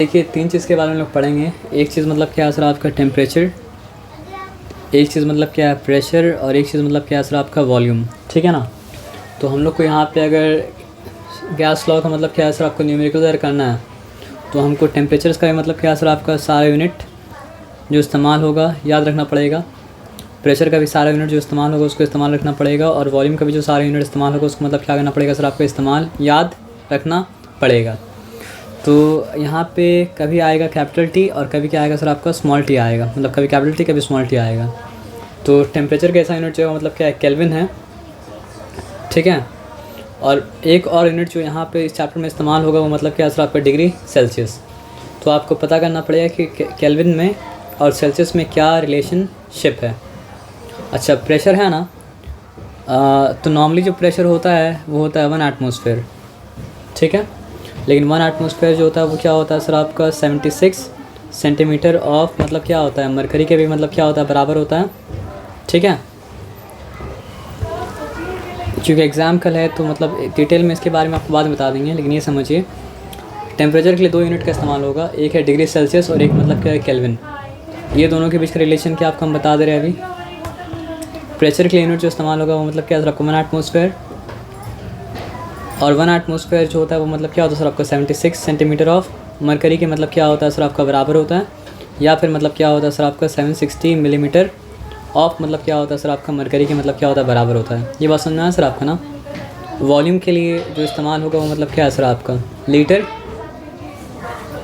देखिए 3 चीज़ के बारे में लोग पढ़ेंगे। एक चीज़ मतलब क्या असर आपका टेम्परेचर, एक चीज़ मतलब क्या है प्रेशर, और एक चीज़ मतलब क्या असर आपका वॉल्यूम। ठीक है ना। तो हम लोग को यहाँ पे अगर गैस लॉ का मतलब क्या असर आपको न्यूमेरिकल करना है तो हमको टेम्परेचर का भी मतलब क्या असर आपका सारा यूनिट जो इस्तेमाल होगा याद रखना पड़ेगा। प्रेशर का भी सारा यूनिट जो इस्तेमाल होगा उसको इस्तेमाल रखना पड़ेगा, और वॉल्यूम का भी जो सारा यूनिट इस्तेमाल होगा उसको मतलब क्या करना पड़ेगा सर आपको इस्तेमाल याद रखना पड़ेगा। तो यहाँ पे कभी आएगा कैपिटल टी और कभी क्या आएगा सर आपका स्मॉल टी आएगा, मतलब कभी कैपिटल टी कभी स्मॉल टी आएगा। तो टेम्परेचर का ऐसा यूनिट जो है मतलब क्या है केल्विन है। ठीक है। और एक और यूनिट जो यहाँ पे इस चैप्टर में इस्तेमाल होगा वो मतलब क्या सर आपका डिग्री सेल्सियस। तो आपको पता करना पड़ेगा कि केल्विन में और सेल्सियस में क्या रिलेशनशिप है। अच्छा प्रेशर है ना, तो नॉर्मली जो प्रेशर होता है वो होता है 1 एटमॉस्फेयर। ठीक है। लेकिन 1 एटमॉस्फेयर जो होता है वो क्या होता है सर आपका 76 सेंटीमीटर ऑफ मतलब क्या होता है मरकरी के भी मतलब क्या होता है बराबर होता है। ठीक है। क्योंकि एग्ज़ाम कल है तो मतलब डिटेल में इसके बारे में आपको बाद में बता देंगे, लेकिन ये समझिए टेम्परेचर के लिए 2 यूनिट का इस्तेमाल होगा, एक है डिग्री सेल्सियस और एक मतलब क्या है केल्विन। ये दोनों के बीच का रिलेशन क्या आपको हम बता दे रहे हैं अभी। प्रेशर के लिए यूनिट जो इस्तेमाल होगा वो मतलब क्या है सर आपको 1 एटमॉस्फेयर, और 1 एटमॉस्फेयर जो होता है वो मतलब क्या होता है सर आपका 76 सेंटीमीटर ऑफ मरकरी के मतलब क्या होता है सर आपका बराबर होता है, या फिर मतलब क्या होता है सर आपका 760 मिलीमीटर ऑफ मतलब क्या होता है सर आपका मरकरी के मतलब क्या होता है बराबर होता है। ये बात समझ में आया सर आपका ना। वॉल्यूम के लिए जो इस्तेमाल होगा वो मतलब क्या है सर आपका लीटर,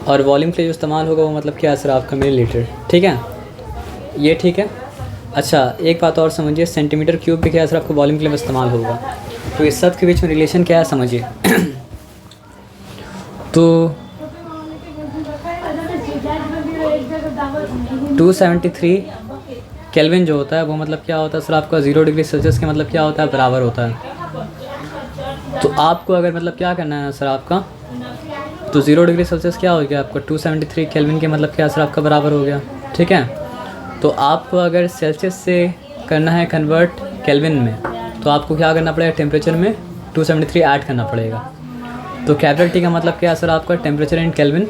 और वॉल्यूम के लिए जो इस्तेमाल होगा वो मतलब क्या है सर आपका मिलीलीटर। ठीक है, ये ठीक है। अच्छा एक बात और समझिए, सेंटीमीटर क्यूब भी क्या है सर आपको वॉल्यूम के लिए इस्तेमाल होगा। तो इस सब के बीच में रिलेशन क्या है समझिए। तो 273 केल्विन जो होता है वो मतलब क्या होता है सर आपका 0 डिग्री सेल्सियस के मतलब क्या होता है बराबर होता है। तो आपको अगर मतलब क्या करना है सर आपका, तो 0 डिग्री सेल्सियस क्या हो गया आपका 273 केल्विन के मतलब क्या सर आपका बराबर हो गया। ठीक है। तो आपको अगर सेल्सियस से करना है कन्वर्ट केल्विन में तो आपको क्या करना पड़ेगा टेम्परेचर में 273 ऐड करना पड़ेगा। तो कैपिटल टी का मतलब क्या सर आपका temperature in kelvin,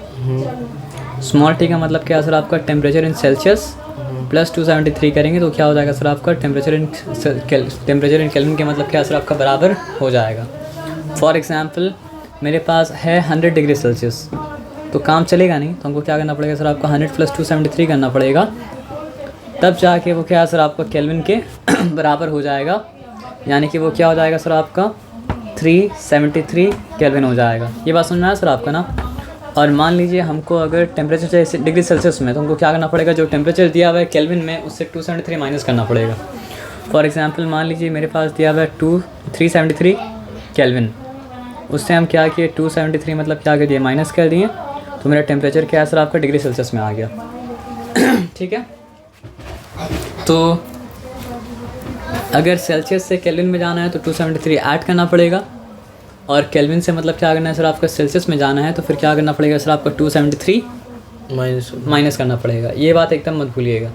small T का मतलब क्या सर आपका टेम्परेचर इन सेल्सियस प्लस 273 करेंगे तो क्या हो जाएगा सर आपका टेम्परेचर इन केल्विन के मतलब क्या सर आपका बराबर हो जाएगा। फॉर एग्जांपल मेरे पास है 100 डिग्री सेल्सियस, तो काम चलेगा नहीं, तो हमको क्या करना पड़ेगा सर आपका 100 प्लस 273 करना पड़ेगा, तब जाके वो क्या सर आपका केल्विन के बराबर हो जाएगा, यानी कि वो क्या हो जाएगा सर आपका 373 केल्विन हो जाएगा। ये बात समझ में आया सर आपका ना। और मान लीजिए हमको अगर टेम्परेचर चाहिए डिग्री सेल्सियस में, तो हमको क्या करना पड़ेगा जो टेम्परेचर दिया हुआ है केल्विन में उससे 273 माइनस करना पड़ेगा। फॉर एग्जांपल मान लीजिए मेरे पास दिया हुआ है 373 केल्विन, उससे हम क्या किए 273 मतलब क्या कर दिए माइनस कर दिए, तो मेरा टेम्परेचर क्या है सर आपका डिग्री सेल्सियस में आ गया। ठीक है। तो अगर सेल्सियस से केल्विन में जाना है तो 273 ऐड करना पड़ेगा, और केल्विन से मतलब क्या करना है सर आपका सेल्सियस में जाना है तो फिर क्या करना पड़ेगा सर आपका 273 माइनस करना पड़ेगा। ये बात एकदम मत भूलिएगा।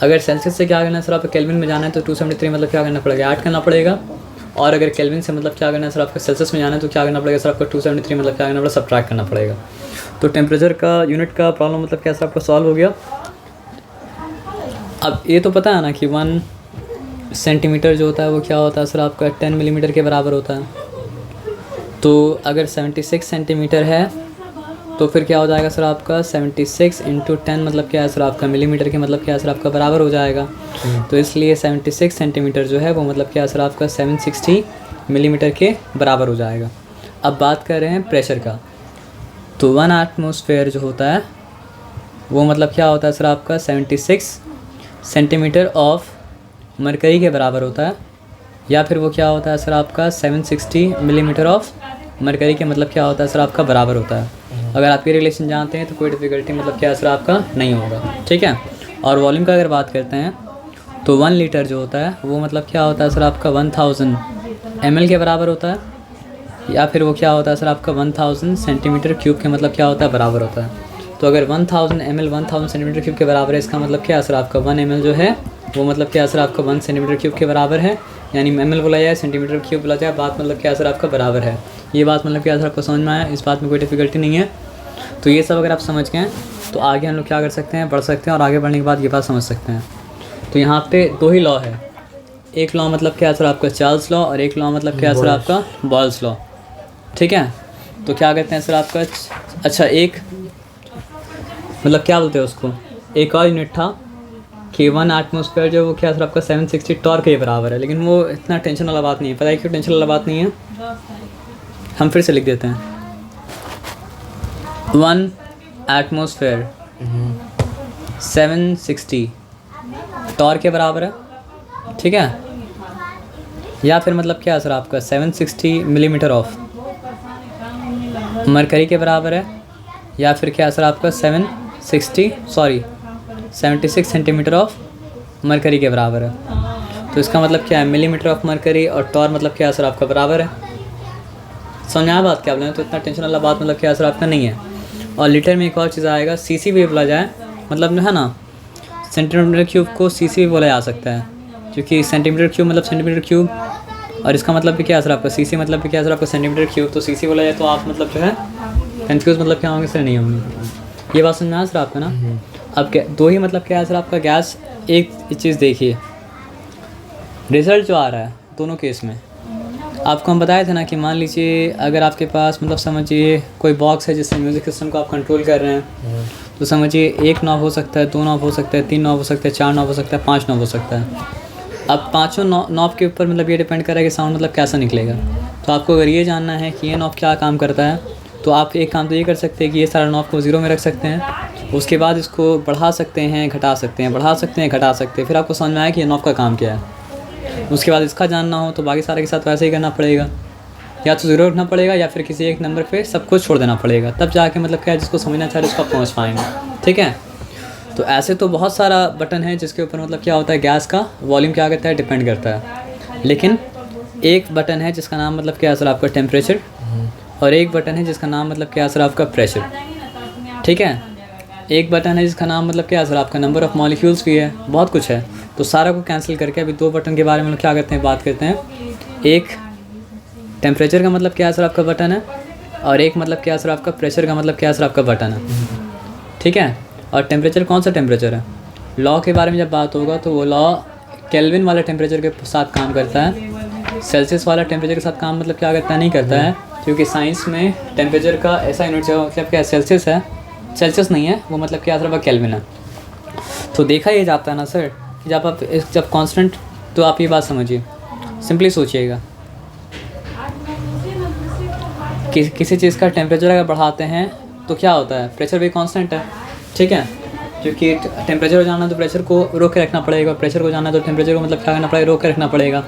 अगर सेल्सियस से क्या करना है सर आपका केल्विन में जाना है तो 273 मतलब क्या करना पड़ेगा ऐड करना पड़ेगा, और अगर केल्विन से मतलब क्या करना है सर आपका सेल्सियस में जाना है तो क्या करना पड़ेगा सर आपका 273 मतलब क्या करना पड़ेगा सब्ट्रैक्ट करना पड़ेगा। तो टेम्परेचर का यूनिट का प्रॉब्लम मतलब क्या सर आपका सॉल्व हो गया। अब ये तो पता है ना कि 1 सेंटीमीटर जो होता है वो क्या होता है सर आपका 10 मिलीमीटर के बराबर होता है। तो अगर 76 सेंटीमीटर है तो फिर क्या हो जाएगा सर आपका 76 इंटू 10 मतलब क्या है सर आपका मिलीमीटर के मतलब क्या है सर आपका बराबर हो जाएगा। तो इसलिए 76 सेंटीमीटर जो है वो मतलब क्या है सर आपका 760 मिलीमीटर के बराबर हो जाएगा। अब बात कर रहे हैं प्रेशर का। तो 1 एटमॉस्फेयर जो होता है वो मतलब क्या होता है सर आपका 76 सेंटीमीटर ऑफ मरकरी के बराबर होता है, या फिर वो क्या होता है सर आपका 760 मिलीमीटर ऑफ मरकरी के मतलब क्या होता है सर आपका बराबर होता है। अगर आप ये रिलेशन जानते हैं तो कोई डिफ़िकल्टी मतलब क्या सर आपका नहीं होगा। ठीक है। और वॉल्यूम का अगर बात करते हैं तो 1 लीटर जो होता है वो मतलब क्या होता है सर आपका 1000 ml के बराबर होता है, या फिर वो क्या होता है सर आपका 1000 सेंटीमीटर क्यूब के मतलब क्या होता है बराबर होता है। तो अगर 1000 ml 1000 सेंटीमीटर क्यूब के बराबर है, इसका मतलब क्या है सर आपका 1 ml जो है वो मतलब क्या सर आपका 1 सेंटीमीटर क्यूब के बराबर है, यानी ml बोला जाए सेंटीमीटर क्यूब बोला जाए, बात मतलब क्या सर आपका बराबर है। ये बात मतलब क्या सर आपको समझ में आया, इस बात में कोई डिफ़िकल्टी नहीं है। तो ये सब अगर आप समझ गए हैं तो आगे हम लोग क्या कर सकते हैं, बढ़ सकते हैं, और आगे बढ़ने के बाद ये बात समझ सकते हैं। तो यहाँ पे 2 ही लॉ है, एक लॉ मतलब क्या सर आपका चार्ल्स लॉ, और एक लॉ मतलब क्या सर आपका बॉयल्स लॉ। ठीक है, तो क्या कहते हैं सर आपका, अच्छा एक मतलब क्या बोलते हैं उसको, एक और यूनिट था कि 1 एटमॉस्फेयर जो वो क्या सर आपका 760 टॉर्क के बराबर है, लेकिन वो इतना टेंशन वाला बात नहीं है। पता है क्यों टेंशन वाला बात नहीं है, हम फिर से लिख देते हैं। 1 एटमॉस्फेयर 760 टॉर्क के बराबर है, ठीक है, या फिर मतलब क्या सर आपका 760 मिलीमीटर ऑफ मरकरी के बराबर है, या फिर क्या सर आपका 76 सेंटीमीटर ऑफ मरकरी के बराबर है। तो इसका मतलब क्या है, मिलीमीटर ऑफ मरकरी और टॉर मतलब क्या सर आपका बराबर है। समझ आया बात क्या बोले, तो इतना टेंशन वाला बात मतलब क्या सर आपका नहीं है। और लीटर में एक और चीज़ आएगा, सीसी भी बोला जाए, मतलब जो है ना सेंटीमीटर क्यूब को सीसी भी बोला जा सकता है, क्योंकि सेंटीमीटर क्यूब मतलब सेंटीमीटर क्यूब, और इसका मतलब भी क्या सर आपका सीसी मतलब भी क्या सर आपका सेंटीमीटर क्यूब। तो सीसी बोला जाए तो आप मतलब जो है कंफ्यूज मतलब क्या होंगे सर, नहीं होंगे। ये बात समझ में आया सर आपका ना। अब क्या 2 ही मतलब क्या है सर आपका गैस। एक चीज़ देखिए, रिज़ल्ट जो आ रहा है दोनों केस में आपको हम बताए थे ना कि मान लीजिए अगर आपके पास मतलब समझिए कोई बॉक्स है जिससे म्यूज़िक सिस्टम को आप कंट्रोल कर रहे हैं, तो समझिए 1 नॉब हो सकता है, 2 नॉब हो सकता है, 3 नॉब हो सकता है, 4 नॉब हो सकता है, 5 नॉब हो सकता है। अब पाँचों नॉब के ऊपर मतलब ये डिपेंड कर रहा है कि साउंड मतलब कैसा निकलेगा। तो आपको अगर ये जानना है कि ये नॉब क्या काम करता है, तो आप एक काम तो ये कर सकते हैं कि ये सारा नॉब को 0 में रख सकते हैं, उसके बाद इसको बढ़ा सकते हैं, घटा सकते हैं, बढ़ा सकते हैं, घटा सकते हैं, फिर आपको समझ में आया कि ये नॉब का काम क्या है। उसके बाद इसका जानना हो तो बाकी सारे के साथ वैसे ही करना पड़ेगा, या तो 0 रखना पड़ेगा या फिर किसी एक नंबर पे सब कुछ छोड़ देना पड़ेगा, तब जाके मतलब क्या है जिसको समझना चाह रहे उसको आप पहुँच पाएंगे। ठीक है, तो ऐसे तो बहुत सारा बटन है जिसके ऊपर मतलब क्या होता है गैस का वॉल्यूम क्या करता है, डिपेंड करता है। लेकिन एक बटन है जिसका नाम मतलब क्या है सर आपका टेम्परेचर, और एक बटन है जिसका नाम मतलब क्या है सर आपका प्रेशर। ठीक है, एक बटन है जिसका नाम मतलब क्या है सर आपका नंबर ऑफ़ मॉलिक्यूल्स भी है, बहुत कुछ है। तो सारा को कैंसिल करके अभी 2 बटन के बारे में क्या करते हैं, बात करते हैं। एक टेम्परेचर का मतलब क्या है सर आपका बटन है, और एक मतलब क्या है सर आपका प्रेशर का मतलब क्या है सर आपका बटन है। ठीक है, और टेम्परेचर कौन सा टेम्परेचर है, लॉ के बारे में जब बात होगा तो वो लॉ केल्विन वाले टेम्परेचर के साथ काम करता है, सेल्सियस वाला टेम्परेचर के साथ काम मतलब क्या करता है, नहीं करता है, क्योंकि साइंस में टेम्परेचर का ऐसा यूनिट जो मतलब क्या सेल्सियस है, सेल्सियस नहीं है वो मतलब क्या सर केल्विन है। तो देखा ये जाता है ना सर कि जब कांस्टेंट, तो आप ये बात समझिए, सिंपली सोचिएगा कि किसी चीज़ का टेम्परेचर अगर बढ़ाते हैं तो क्या होता है, प्रेशर भी कांस्टेंट है। ठीक है, क्योंकि टेम्परेचर को जानना तो प्रेशर को रोक के रखना पड़ेगा, प्रेशर को जानना तो टेम्परेचर को मतलब क्या करना पड़ेगा, रोक के रखना पड़ेगा।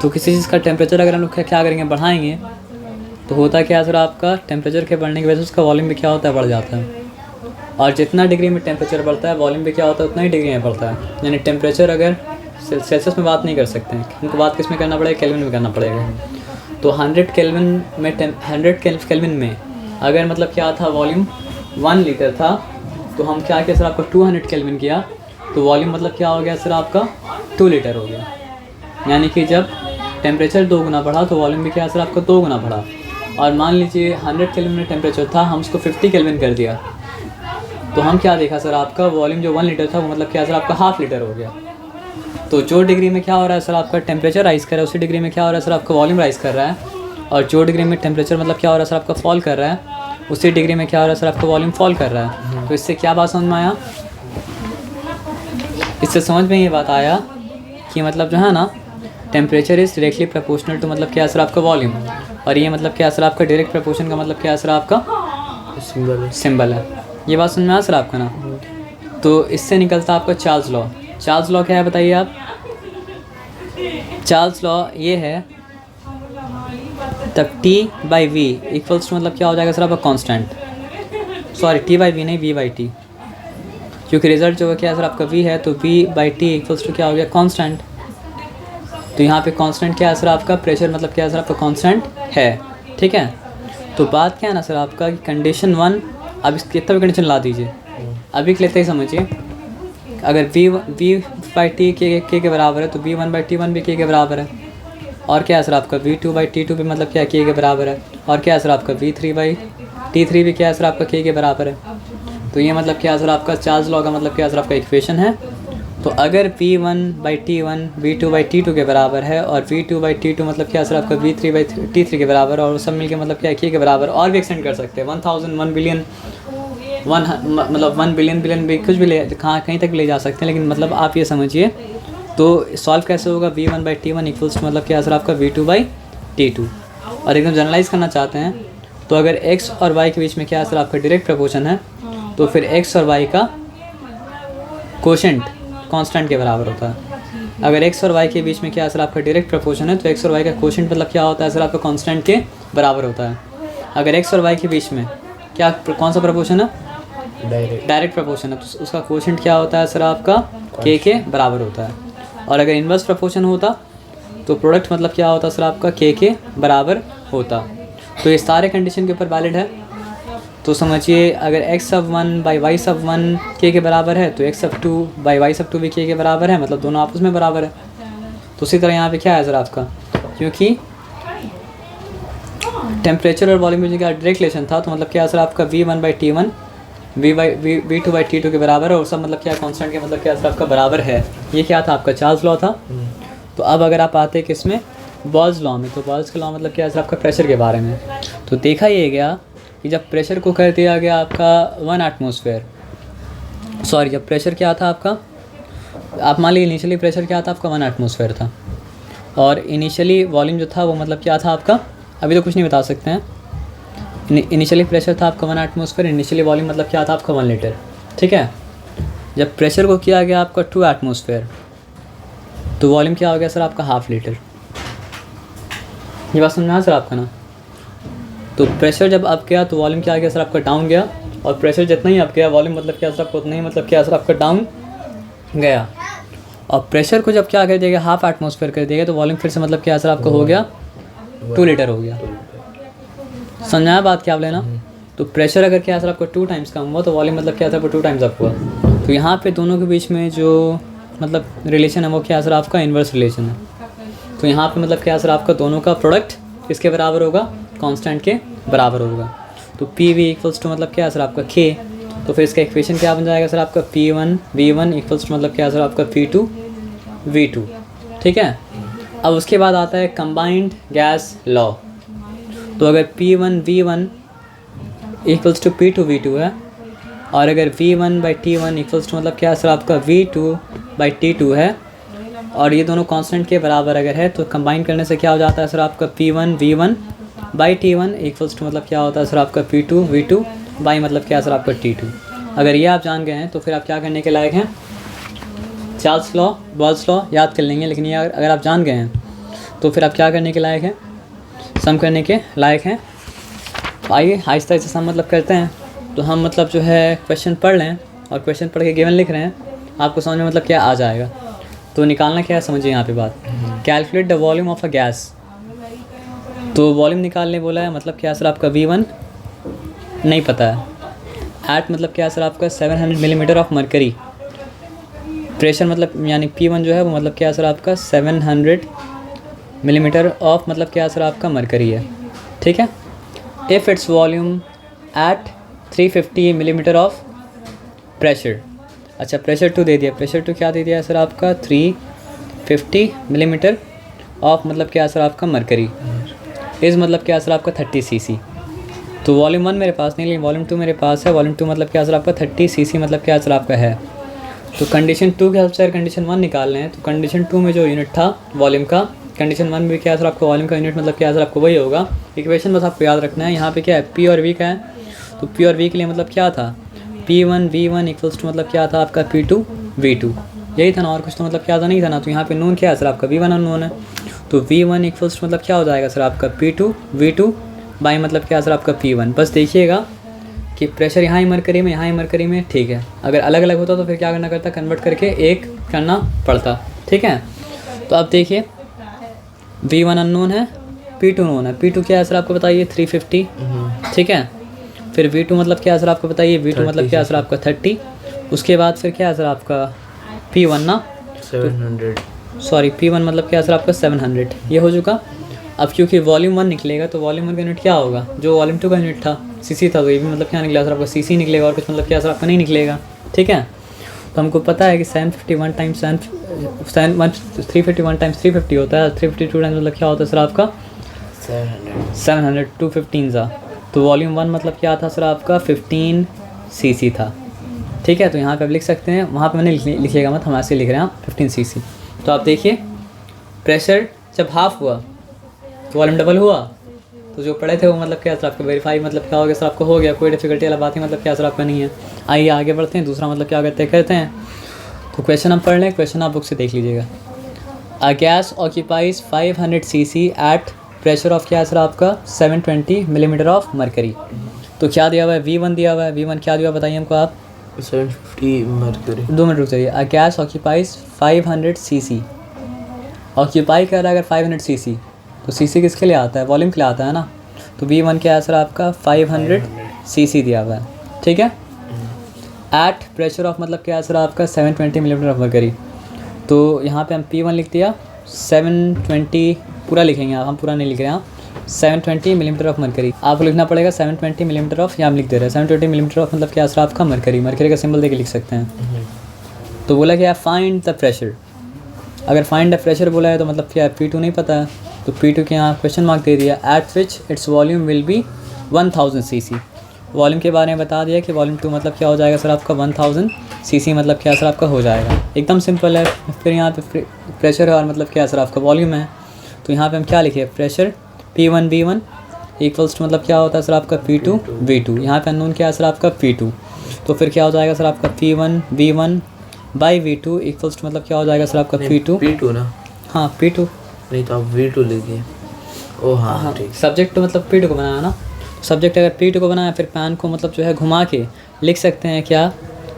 तो किसी चीज़ का टेम्परेचर अगर हम लोग क्या करेंगे, बढ़ाएंगे, तो होता क्या सर आपका टेम्परेचर के बढ़ने की वजह से उसका वॉल्यूम भी क्या होता है, बढ़ जाता है। और जितना डिग्री में टेम्परेचर बढ़ता है वॉल्यूम भी क्या होता है, उतना ही डिग्री में बढ़ता है। यानी टेम्परेचर अगर सेल्सियस में बात नहीं कर सकते हैं, उनको बात किस में करना पड़ेगा, केल्विन में करना पड़ेगा। तो 100 केल्विन में अगर मतलब क्या था, वॉल्यूम 1 लीटर था, तो हम क्या किया सर आपका 200 केल्विन किया, तो वॉल्यूम मतलब क्या हो गया सर आपका 2 लीटर हो गया। यानी कि जब टेम्परेचर 2 गुना बढ़ा तो वॉल्यूम भी क्या सर आपका 2 गुना बढ़ा। और मान लीजिए 100 केल्विन में टेम्परेचर था, हम उसको 50 केल्विन कर दिया, तो हम क्या देखा सर आपका वॉल्यूम जो 1 लीटर था वो मतलब क्या सर आपका ½ लीटर हो गया। तो जो डिग्री में क्या हो रहा है सर आपका टेम्परेचर राइज़ कर रहा है, उसी डिग्री में क्या हो रहा है सर आपका वॉल्यूम राइज़ कर रहा है। और जो डिग्री में टेम्परेचर मतलब क्या हो रहा है सर आपका फॉल कर रहा है, उसी डिग्री में क्या हो रहा है सर आपका वॉल्यूम फॉल कर रहा है। तो इससे क्या बात समझ में आया, इससे समझ में ये बात आया कि मतलब जो है ना temperature is directly proportional to मतलब क्या है सर आपका वॉल्यूम, और ये मतलब क्या है सर आपका डायरेक्ट प्रोपोर्शन का मतलब क्या है सर आपका सिंबल है। ये बात समझ में आया सर आपका ना। तो इससे निकलता है आपका चार्ल्स लॉ। चार्ल्स लॉ क्या है बताइए आप। चार्ल्स लॉ ये है, तब T/V इक्वल्स टू मतलब क्या हो जाएगा सर आपका कांस्टेंट, सॉरी T/V नहीं V/T, क्योंकि रिजल्ट जो है क्या सर आपका V है, तो V/T इक्वल्स टू क्या हो गया, कांस्टेंट। तो यहाँ पे कांस्टेंट क्या है सर आपका, प्रेशर मतलब क्या है सर आपका कांस्टेंट है। ठीक है, तो बात क्या है ना सर आपका कि कंडीशन 1, अब इस कितना भी कंडीशन ला दीजिए, अभी के लेते ही समझिए, अगर V/T के बराबर है तो V1/T1 भी के बराबर है, और क्या है सर आपका V2/T2 भी मतलब क्या के बराबर है, और क्या है सर आपका V3/T3 T3 भी क्या है सर आपका K के बराबर है। तो ये मतलब क्या है सर आपका चार्ल्स लॉ का मतलब क्या है सर आपका इक्वेशन है। तो अगर P1/T1 V2/T2 के बराबर है और V2/T2 मतलब क्या है सर आपका V3/T3 के बराबर, और सब मिलके मतलब क्या है K के बराबर, और भी एक्सटेंड कर सकते हैं 1000 1 बिलियन मतलब 1 बिलियन भी कुछ भी ले कहीं तक ले जा सकते हैं, लेकिन मतलब आप ये समझिए। तो सॉल्व कैसे होगा, V1/T1 इक्वल्स मतलब क्या है सर आपका V2/T2। और एकदम जनरलाइज करना चाहते हैं तो अगर x और y के बीच में क्या है सर आपका डायरेक्ट प्रपोर्शन है, तो फिर x और y का कोशेंट कांस्टेंट के बराबर होता है। अगर x और y के बीच में क्या है सर आपका डायरेक्ट प्रपोर्शन है, तो x और y का कोशेंट मतलब क्या होता है सर आपका कांस्टेंट के बराबर होता है। अगर x और y के बीच में क्या कौन सा प्रपोर्शन है, डायरेक्ट प्रपोर्शन है, तो उसका कोशेंट क्या होता है सर आपका k के बराबर होता है। और अगर इन्वर्स प्रपोर्शन होता तो प्रोडक्ट मतलब क्या होता सर आपका k के बराबर होता। तो ये सारे कंडीशन के ऊपर वैलिड है। तो समझिए अगर x(1)/y(1) k के बराबर है, तो x(2)/y(2) भी k के बराबर है, मतलब दोनों आपस में बराबर है। तो उसी तरह यहाँ पे क्या है सर आपका, क्योंकि टेम्परेचर और वॉल्यूम में क्या डायरेक्ट रिलेशन था, तो मतलब क्या है सर आपका V1/T1 V2/T2 के बराबर है, और सब मतलब क्या कांस्टेंट के मतलब क्या सर आपका बराबर है। ये क्या था आपका चार्ल्स लॉ था। तो अब अगर आप आते हैं किसमें, बॉल्स लॉ में, तो बॉल्स का लॉ मतलब क्या है सर आपका प्रेशर के बारे में। तो देखा ये गया कि जब प्रेशर को कर दिया गया आपका 1 एटमॉस्फेयर, सॉरी जब प्रेशर क्या था आपका, आप मान लीजिए इनिशियली प्रेशर क्या था आपका 1 एटमॉस्फेयर था, और इनिशियली वॉल्यूम जो था वो मतलब क्या था आपका, अभी तो कुछ नहीं बता सकते हैं। इनिशियली प्रेशर था आपका 1 एटमॉस्फेयर, इनिशियली वॉल्यूम मतलब क्या था आपका 1 लीटर, ठीक है। जब प्रेशर को किया गया आपका 2 एटमॉस्फेयर, तो वॉल्यूम क्या हो गया सर आपका 1/2 लीटर। ये बात समझना सर आपका ना। तो प्रेशर जब अप गया तो वॉल्यूम क्या आ गया सर आपका डाउन गया, और प्रेशर जितना ही अप गया वॉल्यूम मतलब क्या सर आपका उतना ही मतलब क्या सर आपका डाउन गया। और प्रेशर को जब क्या कर दिया गया 1/2 एटमॉस्फेयर कर दिया गया, तो वॉल्यूम फिर से मतलब क्या सर आपका हो गया 2 लीटर हो गया। समझाया बात क्या आप लेना। तो प्रेशर अगर क्या सर आपका 2 टाइम्स कम हुआ, तो वॉल्यूम मतलब क्या था आपका 2 टाइम्स अप हुआ। तो यहाँ पे दोनों के बीच में जो मतलब रिलेशन है वो क्या सर आपका इन्वर्स रिलेशन है। तो यहाँ पे मतलब क्या सर आपका दोनों का प्रोडक्ट किसके बराबर होगा, कांस्टेंट के बराबर होगा। तो PV इक्वल्स टू मतलब क्या है सर आपका K। तो फिर इसका इक्वेशन क्या बन जाएगा सर आपका P1V1 इक्वल्स टू मतलब क्या है सर आपका P2V2, ठीक है। अब उसके बाद आता है कंबाइंड गैस लॉ। तो अगर P1V1 इक्वल्स टू P2V2 है, और अगर V1/T1 इक्वल्स टू मतलब क्या है सर आपका V2/T2 है, और ये दोनों कांस्टेंट के बराबर अगर है, तो कंबाइन करने से क्या हो जाता है सर आपका P1V1/T1 इक्वल्स टू मतलब क्या होता है सर आपका P2V2 बाई मतलब क्या है सर आपका T2। अगर ये आप जान गए हैं तो फिर आप क्या करने के लायक हैं, चार्ल्स लॉ बॉल्स लॉ याद कर लेंगे। लेकिन ये अगर आप जान गए हैं तो फिर आप क्या करने के लायक हैं, सम करने के लायक हैं। आइए आहिस्ता आहिस्ता सम मतलब करते हैं। तो हम मतलब जो है क्वेश्चन पढ़ लें, और क्वेश्चन पढ़ के गिवन लिख रहे हैं, आपको समझ में मतलब क्या आ जाएगा। तो निकालना क्या है समझिए यहाँ पे बात, calculate the volume of a gas. तो वॉल्यूम निकालने बोला है, मतलब क्या सर आपका V1 नहीं पता है, एट मतलब क्या सर आपका 700 मिलीमीटर ऑफ मरकरी। प्रेशर मतलब यानी P1 जो है वो मतलब क्या सर आपका 700 मिलीमीटर ऑफ मतलब क्या सर आपका मरकरी है, ठीक है। If its volume at 350 millimetre of pressure. अच्छा प्रेशर 2 दे दिया, प्रेशर 2 क्या दे दिया सर आपका 350 मिलीमीटर ऑफ मतलब क्या सर आपका मरकरी, इज़ मतलब क्या सर आपका 30 cc। तो वॉल्यूम 1 मेरे पास नहीं, लेकिन वॉल्यूम 2 मेरे पास है। वॉल्यूम 2 मतलब क्या सर आपका 30 cc मतलब क्या सर आपका है। तो कंडीशन 2 के हेल्प से कंडीशन 1 निकाल रहे हैं। तो कंडीशन 2 में जो यूनिट था वॉल्यूम का, कंडीशन 1 में क्या सर आपका वॉल्यूम का यूनिट मतलब क्या सर आपको वही होगा। इक्वेशन बस आपको याद रखना है। यहाँ पे क्या है P और V का है, तो P और V के लिए मतलब क्या था P1V1 इक्वल्स टू मतलब क्या था आपका P2V2, यही था ना, और कुछ तो मतलब क्या था नहीं था ना। तो यहाँ पे नोन क्या है सर आपका V1 अननोन है, तो V1 इक्वल्स टू मतलब क्या हो जाएगा सर आपका P2V2 बाई मतलब क्या सर आपका P1। बस देखिएगा कि प्रेशर यहाँ ही मरकरी में, यहाँ ही मरकरी में, ठीक है। अगर अलग अलग होता तो फिर क्या करना करता, कन्वर्ट करके एक करना पड़ता, ठीक है। तो अब देखिए V1 अननोन है, P2 नोन है। P2 क्या है सर आपको बताइए 350, ठीक है। फिर V2 मतलब क्या है सर आपको बताइए, V2 मतलब क्या है सर आपका 30। उसके बाद फिर क्या है सर आपका P1 ना 700, सॉरी P1 मतलब क्या है सर आपका 700, ये हो चुका। अब क्योंकि वॉल्यूम 1 निकलेगा तो वॉल्यूम 1 का यूनिट क्या होगा, जो वॉल्यूम 2 का यूनिट था सीसी था, तो ये भी मतलब क्या निकला सर आपका सीसी निकलेगा, और कुछ मतलब क्या सर आपका नहीं निकलेगा। ठीक है, तो हमको पता है कि 751 टाइम्स 351 टाइम्स 350 होता है, 352 टाइम्स मतलब क्या होता है सर आपका 700 215 था। तो वॉल्यूम 1 मतलब क्या था सर आपका 15 सीसी था। ठीक है, तो यहाँ पे आप लिख सकते हैं, वहाँ पे मैंने लिखिएगा मत, हम ऐसे लिख रहे हैं 15 सीसी। तो आप देखिए प्रेशर जब हाफ हुआ तो वॉल्यूम डबल हुआ, तो जो पढ़े थे वो मतलब क्या सर आपका वेरीफाई मतलब क्या हो गया सर आपको हो गया, कोई डिफिकल्टी वाला बात ही मतलब क्या सर आपका नहीं है। आइए आगे बढ़ते हैं, दूसरा मतलब क्या करते हैं। तो क्वेश्चन हम पढ़ लें, क्वेश्चन आप बुक से देख लीजिएगा। A gas occupies 500 CC at pressure of क्या सर आपका 720 मिलीमीटर ऑफ मरकरी। तो क्या दिया हुआ है, V1 दिया हुआ है। V1 क्या दिया हुआ बताइए हमको आप, 750 मरकरी। 2 मिनट रुक जाइए। A gas occupies 500 CC, occupy कर रहा है अगर 500 सीसी, तो सीसी किसके लिए आता है, वॉल्यूम के लिए आता है ना। तो V1 क्या है सर आपका 500 सीसी दिया हुआ है। ठीक है, एट प्रेशर ऑफ मतलब क्या है सर आपका 720 मिलीमीटर ऑफ मरकरी। तो यहाँ पे हम P1 लिख दिया 720, पूरा लिखेंगे हम पूरा नहीं लिख रहे हैं, 720 मिलीमीटर ऑफ मरकरी। आपको लिखना पड़ेगा 720 मिलीमीटर ऑफ, यहाँ हम लिख दे रहे हैं 720 मिलीमीटर ऑफ मतलब क्या है सर आपका मरकरी, मरकरी का सिंबल देके लिख सकते हैं। तो बोला क्या है फाइंड द प्रेशर, अगर फाइंड द प्रेशर बोला है तो मतलब क्या है P2 नहीं पता है, तो P2 के यहाँ क्वेश्चन मार्क दे दिया। Eight which its volume will be 1000 CC, volume के बारे में बता दिया कि वॉल्यूम 2 मतलब क्या हो जाएगा सर आपका 1000 सीसी मतलब क्या सर आपका हो जाएगा, एकदम सिंपल है। फिर यहाँ पे प्रेशर है और मतलब क्या सर आपका वॉल्यूम है, तो यहाँ पे हम क्या लिखे pressure P1 V1 equals to मतलब क्या होता है सर आपका P2 V2, यहाँ पे अननोन क्या है सर आपका P2, तो फिर क्या हो जाएगा सर आपका P1 V1 by V2 equals to मतलब क्या हो जाएगा सर आपका P2 ना, हाँ P2 नहीं तो आप V2 लिखिए। ओ हाँ ठीक, सब्जेक्ट तो मतलब P2 को बनाया ना, सब्जेक्ट अगर P2 को बनाया फिर पैन को मतलब जो है घुमा के लिख सकते हैं क्या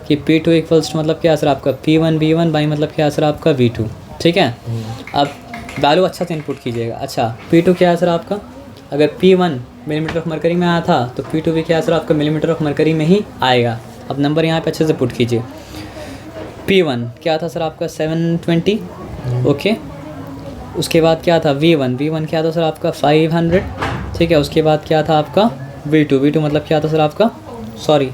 कि P2 इक्वल्स टू मतलब क्या सर आपका P1 V1 बाई मतलब क्या सर आपका V2। ठीक है, अब वैल्यू अच्छा से इनपुट कीजिएगा। अच्छा P2 क्या है सर आपका, अगर P1 मिलीमीटर ऑफ मरकरी में आया था तो P2 भी क्या है सर आपका मिलीमीटर ऑफ मरकरी में ही आएगा। अब नंबर यहाँ पे अच्छे से पुट कीजिए। P1 क्या था सर आपका 720, ओके। उसके बाद क्या था V1 क्या था सर आपका 500, ठीक है। उसके बाद क्या था आपका V2 मतलब क्या था सर आपका sorry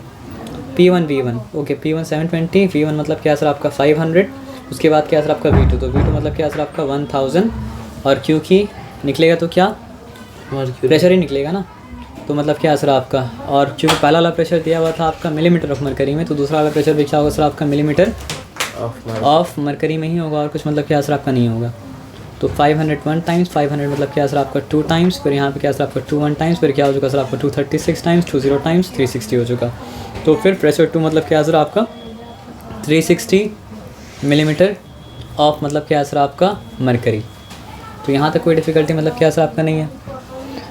P1 okay P1 720, V1 मतलब क्या सर आपका 500, उसके बाद क्या सर आपका V2, तो V2 मतलब क्या सर आपका 1000, और क्योंकि निकलेगा तो क्या प्रेशर ही निकलेगा ना, तो मतलब क्या सर आपका, और क्योंकि पहला वाला प्रेशर दिया हुआ था आपका मिलीमीटर ऑफ मरकरी में, तो दूसरा वाला प्रेशर भी क्या होगा सर आपका मिलीमीटर ऑफ मरकरी में ही होगा, और कुछ मतलब क्या सर आपका नहीं होगा। तो 501 टाइम्स 500 मतलब क्या सर आपका 2 टाइम्स, फिर यहाँ पे क्या सर आपका 21 टाइम्स, फिर क्या हो चुका सर आपका 236 टाइम्स, 20 टाइम्स 360 हो चुका। तो फिर प्रेशर 2 मतलब क्या सर आपका 360 मिलीमीटर ऑफ मतलब क्या सर आपका मरकरी। तो यहाँ तक कोई डिफ़िकल्टी मतलब क्या सर आपका नहीं है,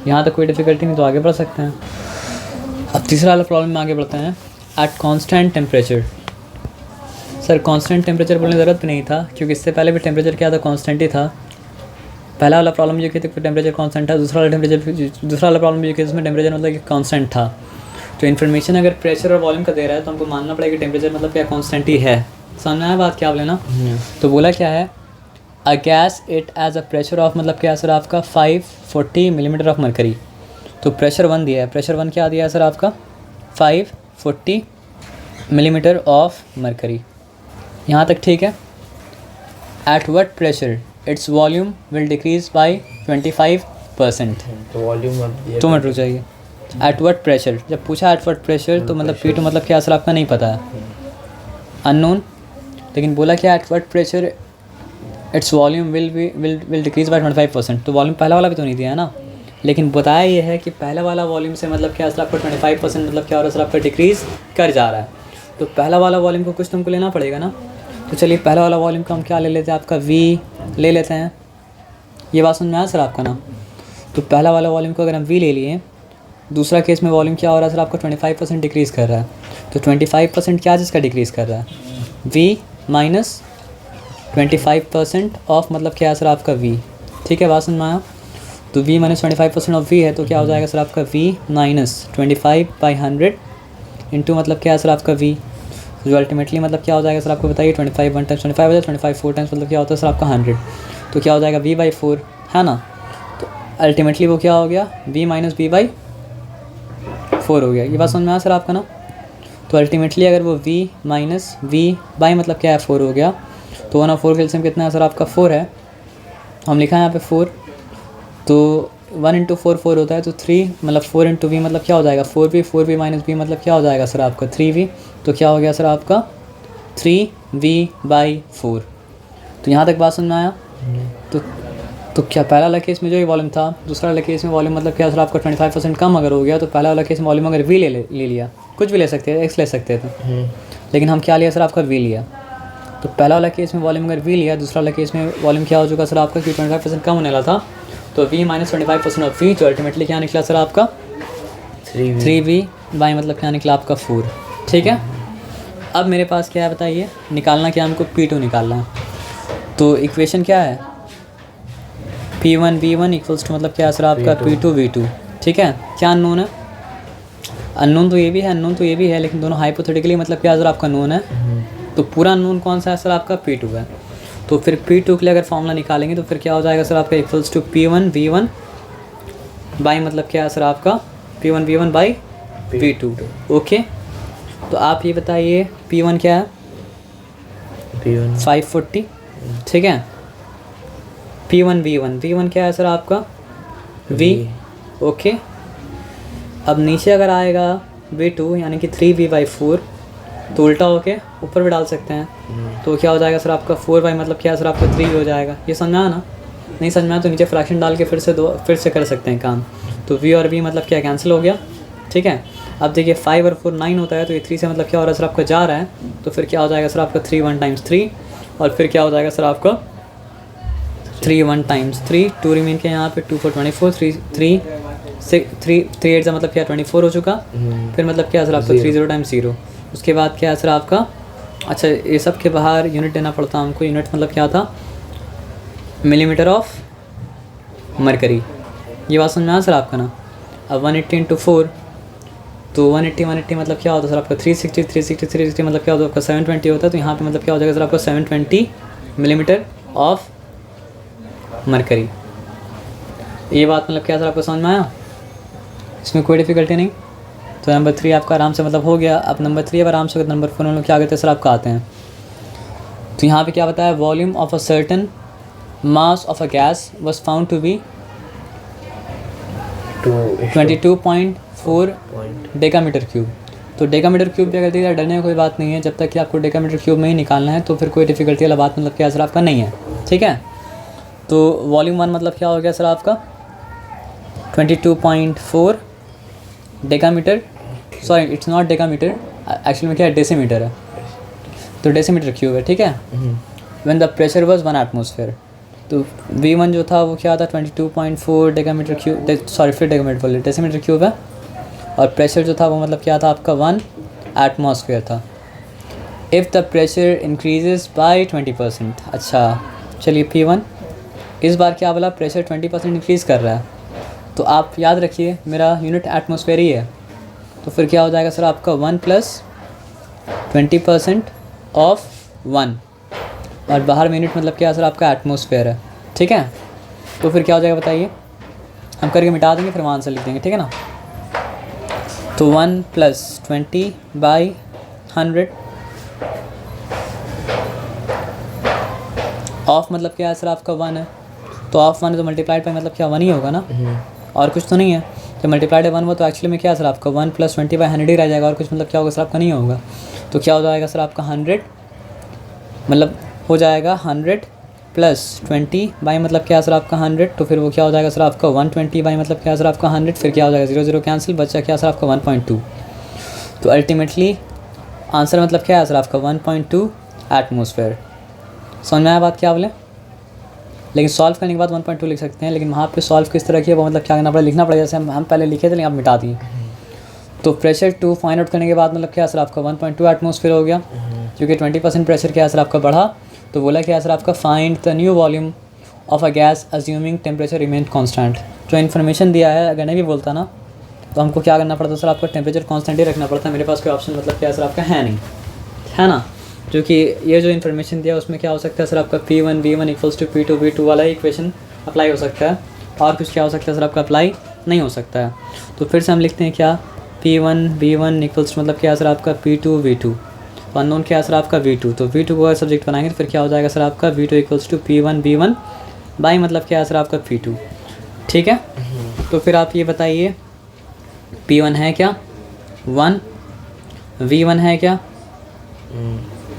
यहाँ तक कोई डिफ़िकल्टी नहीं, तो आगे बढ़ सकते हैं। अब तीसरा वाला प्रॉब्लम में आगे बढ़ते हैं। At constant temperature, sir constant temperature बोलने की ज़रूरत भी नहीं था, क्योंकि इससे पहले भी टेम्परेचर क्या था कॉन्स्टेंट ही था। पहला वाला प्रॉब्लम जो कि टेम्परेचर कॉन्स्टेंट था, दूसरा वाला प्रॉब्लम जो कि इसमें टेम्परेचर मतलब कि कॉन्स्टेंट था। तो इन्फॉर्मेशन अगर प्रेशर और वॉल्यूम का दे रहा है तो हमको मानना पड़ेगा कि टेम्परेचर मतलब क्या कॉन्स्टेंट ही है। समझ में आया बात क्या आप लेना। तो बोला क्या है, a gas it as a pressure of मतलब क्या सर आपका 540 मिलीमीटर ऑफ मरकरी। तो प्रेशर 1 दिया है, प्रेशर 1 क्या दिया है सर आपका 540 मिलीमीटर ऑफ मरकरी, यहाँ तक ठीक है। At what pressure its volume will decrease by 25%। तो वॉल्यूम 2 मिनट रुक जाइए। एट व्हाट प्रेशर, जब पूछा एट व्हाट प्रेशर तो मतलब P2 मतलब क्या सर आपका नहीं पता है, अननोन। लेकिन बोला क्या at what pressure its volume will decrease by 25%, तो वॉल्यूम पहला वाला भी तो नहीं दिया है ना, लेकिन बताया ये है कि पहला वाला वॉल्यूम से मतलब क्या सर आपका 25% मतलब क्या हो रहा है सर आपका डिक्रीज़ कर जा रहा है। तो पहला वाला वॉल्यूम को कुछ तुमको लेना पड़ेगा ना, तो चलिए पहला वाला वॉल्यूम का हम क्या ले लेते हैं, आपका V ले लेते हैं। ये बात समझ में आया सर आपका ना। तो पहला वाला वॉल्यूम को अगर हम V ले लिए, दूसरा केस में वॉल्यूम क्या हो रहा है सर आपका 25% डिक्रीज़ कर रहा है। तो 25% क्या जिसका डिक्रीज़ कर रहा है, V माइनस 25% ऑफ मतलब क्या है सर आपका V, ठीक है बात समझ में आया। तो V माइनस 25% ऑफ V है, तो क्या हो जाएगा सर आपका V माइनस 25/100 इंटू मतलब क्या है सर आपका V, जो अल्टीमेटली मतलब क्या हो जाएगा सर आपको बताइए 25 1 टाइम्स 25 हो जाए, 25 4 टाइम्स मतलब क्या होता है सर आपका 100, तो क्या हो जाएगा V/4 है ना। तो अल्टीमेटली वो क्या हो गया, v माइनस बी बाई 4 हो गया। ये बात समझ में आया सर आपका ना। तो अल्टीमेटली अगर वो v माइनस वी बाई मतलब क्या है 4 हो गया, तो 1 और 4 का एलसीएम कितना है सर आपका 4 है। हम लिखा है यहाँ पे 4, तो 1 इंटू 4 4 होता है, तो 3 मतलब 4 इंटू वी मतलब क्या हो जाएगा 4v माइनस बी मतलब क्या हो जाएगा सर आपका 3v। तो क्या हो गया सर आपका 3v/4। तो यहाँ तक बात समझ में आया। तो क्या पहला वाला केस में जो ये वॉल्यूम था, दूसरा वाला केस में वॉल्यूम मतलब क्या सर आपका 25% कम अगर हो गया, तो पहला वाला केस में वॉल्यूम अगर वी ले लिया, कुछ भी ले सकते थे, एक्स ले सकते थे, लेकिन हम क्या लिया सर आपका वी लिया। तो पहला वाला केस में वॉल्यूम अगर वी लिया, दूसरा वाला केस में वॉल्यूम क्या हो चुका सर आपका, क्योंकि 25% कम होने वाला था, तो v माइनस 25% ऑफ v, जो अल्टीमेटली क्या निकला सर आपका 3v बाई मतलब क्या निकला आपका 4। ठीक है, अब मेरे पास क्या है बताइए, निकालना क्या, हमको P2 निकालना है। तो इक्वेशन क्या है, P1 V1 इक्वल्स टू मतलब क्या है सर आपका P2 V2। ठीक है, क्या अननोन है, अननोन तो ये भी है, अननोन तो ये भी है, लेकिन दोनों हाइपोथेटिकली मतलब क्या सर आपका नोन है। तो पूरा अननोन कौन सा है सर आपका P2 है। तो फिर P2 के लिए अगर फॉर्मूला निकालेंगे तो फिर क्या हो जाएगा सर आपका equals to P1 V1 by मतलब क्या है सर आपका P1 V1 by P2। Okay, तो आप ये बताइए P1 क्या है, P1 540। ठीक है, P1 V1 क्या है सर आपका V। ओके, अब नीचे अगर आएगा V2 यानी कि 3v/4, तो उल्टा होके ऊपर भी डाल सकते हैं। तो क्या हो जाएगा सर आपका 4 मतलब क्या है सर आपका 3 हो जाएगा। ये समझ में आया ना, नहीं समझ में आया तो नीचे फ्रैक्शन डाल के फिर से कर सकते हैं काम। तो v और v मतलब क्या कैंसिल हो गया। ठीक है, अब देखिए 5 और 4 9 होता है, तो ये 3 से मतलब क्या हो रहा है सर आपका जा रहा है, तो फिर क्या हो जाएगा सर आपका 3 1 टाइम्स 3, और फिर क्या हो जाएगा सर आपका 3 1 टाइम्स 3, 2 रिमेन के यहाँ पे 2 4 24, 3 8 मतलब क्या 24 हो चुका। फिर मतलब क्या सर आपका 3 0 टाइम्स 0। उसके बाद क्या है सर आपका, अच्छा ये सब के बाहर यूनिट देना पड़ता है हमको। यूनिट मतलब क्या था, मिलीमीटर ऑफ मरकरी। ये बात समझ में आया सर आपका ना। अब 180 इंटू 4, तो 180 मतलब क्या होता है सर आपका 360 मतलब क्या होता है आपका 720 होता है। तो यहाँ पे मतलब क्या हो जाएगा सर आपका 720 मिलीमीटर ऑफ मरकरी। ये बात मतलब क्या सर आपको समझ में आया, इसमें कोई डिफ़िकल्टी नहीं। तो नंबर 3 आपका आराम से मतलब हो गया। अब नंबर 3 अब आराम से नंबर 4 में क्या करते हैं सर आपका आते हैं। तो यहाँ पे क्या बताया, volume of a certain mass of a gas was found to be 22.4 decametre cube. तो डेकामीटर क्यूब भी अगर दिया डरने की कोई बात नहीं है, जब तक कि आपको डेकामीटर क्यूब में ही निकालना है तो फिर कोई डिफ़िकल्टी वाला बात मतलब क्या सर आपका नहीं है। ठीक है, तो वॉल्यूम 1 मतलब क्या हो गया सर आपका 22.4 decametre, sorry it's not decametre, actually में क्या है डेसीमीटर है, तो डेसीमीटर क्यूब है। ठीक है, when the pressure was 1 atmosphere. तो V1 जो था वो क्या था 22.4 डेकामीटर क्यूब, सॉरी फिर डेकामीटर बोले डेसीमीटर क्यूब है, और प्रेशर जो था वो मतलब क्या था आपका 1 एटमॉस्फेयर था। If the pressure increases by 20%। अच्छा चलिए P1 इस बार क्या बोला, प्रेशर 20% इंक्रीज़ कर रहा है, तो आप याद रखिए मेरा यूनिट एटमॉस्फेयर ही है। तो फिर क्या हो जाएगा सर आपका 1 + 20% ऑफ 1, और बाहर में यूनिट मतलब क्या है सर आपका एटमॉस्फेयर है। ठीक है, तो फिर क्या हो जाएगा बताइए, हम करके मिटा देंगे फिर वहाँ आंसर लिख देंगे। ठीक है ना, तो 1 + 20/100 ऑफ मतलब क्या है सर आपका 1 है, तो ऑफ 1 है तो मल्टीप्लाइड बाई मतलब क्या 1 ही होगा ना, और कुछ तो नहीं है। जब मल्टीप्लाइड 1 हुआ तो एक्चुअली में क्या है सर आपका 1 + 20/100 ही रह जाएगा, और कुछ मतलब क्या होगा सर आपका नहीं होगा। तो क्या हो जाएगा सर आपका 100 मतलब हो जाएगा 100 + 20 बाई मतलब क्या है सर आपका 100, तो फिर वो क्या हो जाएगा सर आपका 120 बाई मतलब क्या है सर आपका 100, फिर क्या हो जाएगा 0 0 कैंसिल, बचा क्या सर आपका 1.2। तो अल्टीमेटली आंसर मतलब क्या है सर आपका 1.2 एटमॉस्फेयर। समझ में आया बात क्या बोले, लेकिन सॉल्व करने के बाद 1.2 लिख सकते हैं, लेकिन वहाँ पे सॉल्व किस तरह की है वो मतलब क्या करना पड़ेगा, लिखना पड़ेगा। जैसे हम पहले लिखे थे लेकिन आप मिटा दिए। तो प्रेशर 2 फाइंड आउट करने के बाद मतलब क्या सर आपका 1.2 एटमॉस्फेयर हो गया, क्योंकि 20% प्रेशर क्या सर आपका बढ़ा। तो बोला क्या सर आपका find the new volume of a gas assuming temperature remain constant. जो इन्फॉर्मेशन दिया है अगर नहीं भी बोलता ना तो हमको क्या करना पड़ता सर आपका टेम्परेचर कांस्टेंट ही रखना पड़ता है। मेरे पास कोई ऑप्शन मतलब क्या सर आपका है नहीं, है ना, जो कि ये जो इन्फॉर्मेशन दिया उसमें क्या हो सकता है सर आपका P1 V1 = P2 V2 वाला इक्वेशन अप्लाई हो सकता है। और कुछ क्या हो सकता है सर आपका अप्लाई नहीं हो सकता है। तो फिर से हम लिखते हैं क्या, P1 V1 इक्वल्स मतलब क्या है सर आपका P2 V2, अननोन क्या है सर आपका V2। तो V2 को अगर सब्जेक्ट बनाएंगे तो फिर क्या हो जाएगा सर आपका V2 equals to P1 V1 by मतलब क्या है सर आपका P2। ठीक है, तो फिर आप ये बताइए P1 है क्या 1, V1 है क्या